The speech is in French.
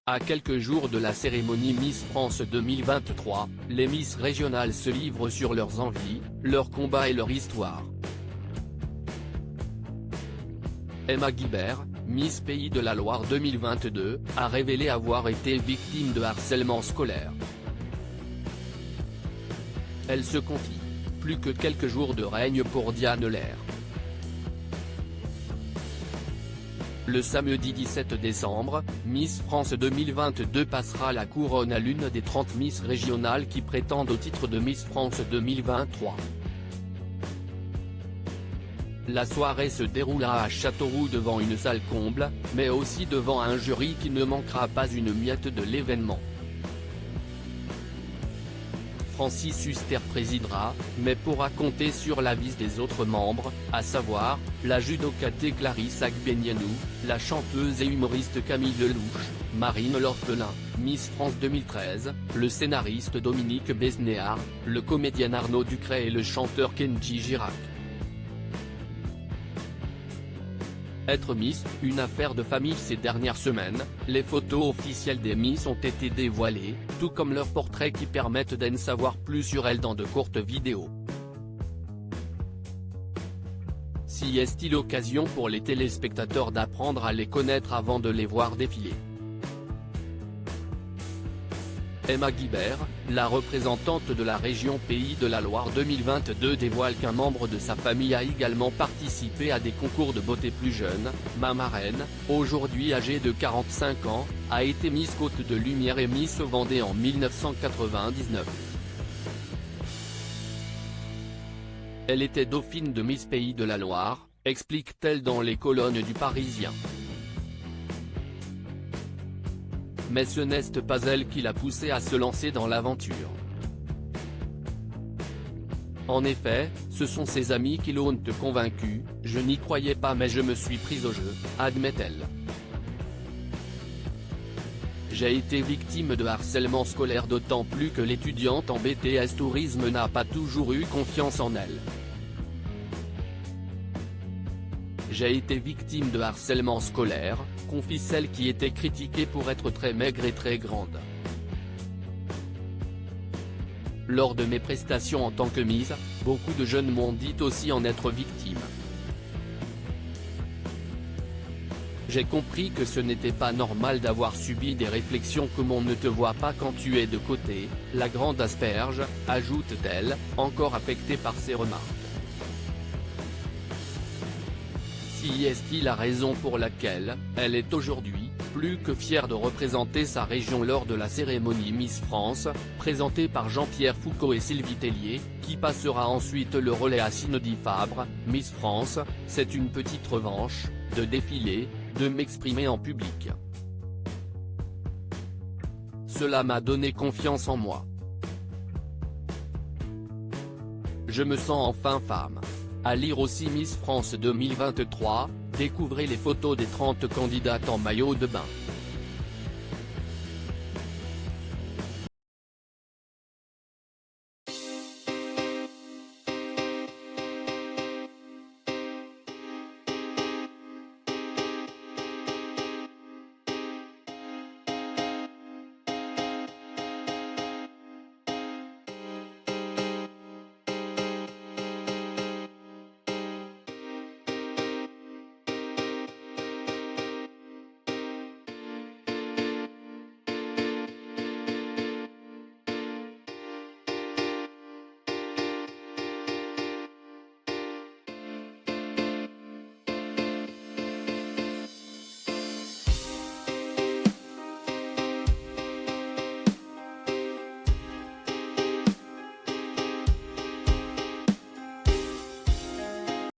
À quelques jours de la cérémonie Miss France 2023, les Miss régionales se livrent sur leurs envies, leurs combats et leur histoire. Emma Guibert, Miss Pays de la Loire 2022, a révélé avoir été victime de harcèlement scolaire. Elle se confie. Plus que quelques jours de règne pour Diane Lair. Le samedi 17 décembre, Miss France 2022 passera la couronne à l'une des 30 Miss régionales qui prétendent au titre de Miss France 2023. La soirée se déroulera à Châteauroux devant une salle comble, mais aussi devant un jury qui ne manquera pas une miette de l'événement. Francis Huster présidera, mais pourra compter sur l'avis des autres membres, à savoir, la judokate Clarisse Agbenienou, la chanteuse et humoriste Camille Delouche, Marine l'Orphelin, Miss France 2013, le scénariste Dominique Besnéard, le comédien Arnaud Ducret et le chanteur Kenji Girac. Être Miss, une affaire de famille ces dernières semaines, les photos officielles des Miss ont été dévoilées, tout comme leurs portraits qui permettent d'en savoir plus sur elles dans de courtes vidéos. Si est-il l'occasion pour les téléspectateurs d'apprendre à les connaître avant de les voir défiler. Emma Guibert, la représentante de la région Pays de la Loire 2022 dévoile qu'un membre de sa famille a également participé à des concours de beauté plus jeune. Ma marraine, aujourd'hui âgée de 45 ans, a été Miss Côte de Lumière et Miss Vendée en 1999. Elle était dauphine de Miss Pays de la Loire, explique-t-elle dans les colonnes du Parisien. Mais ce n'est pas elle qui l'a poussée à se lancer dans l'aventure. En effet, ce sont ses amis qui l'ont convaincue, je n'y croyais pas mais je me suis prise au jeu, admet-elle. J'ai été victime de harcèlement scolaire d'autant plus que l'étudiante en BTS Tourisme n'a pas toujours eu confiance en elle. J'ai été victime de harcèlement scolaire, confie celle qui était critiquée pour être très maigre et très grande. Lors de mes prestations en tant que Miss, beaucoup de jeunes m'ont dit aussi en être victime. J'ai compris que ce n'était pas normal d'avoir subi des réflexions comme on ne te voit pas quand tu es de côté, la grande asperge, ajoute-t-elle, encore affectée par ces remarques. Si est-il la raison pour laquelle, elle est aujourd'hui, plus que fière de représenter sa région lors de la cérémonie Miss France, présentée par Jean-Pierre Foucault et Sylvie Tellier, qui passera ensuite le relais à Cindy Fabre. Miss France, c'est une petite revanche, de défiler, de m'exprimer en public. Cela m'a donné confiance en moi. Je me sens enfin femme. À lire aussi Miss France 2023, découvrez les photos des 30 candidates en maillot de bain.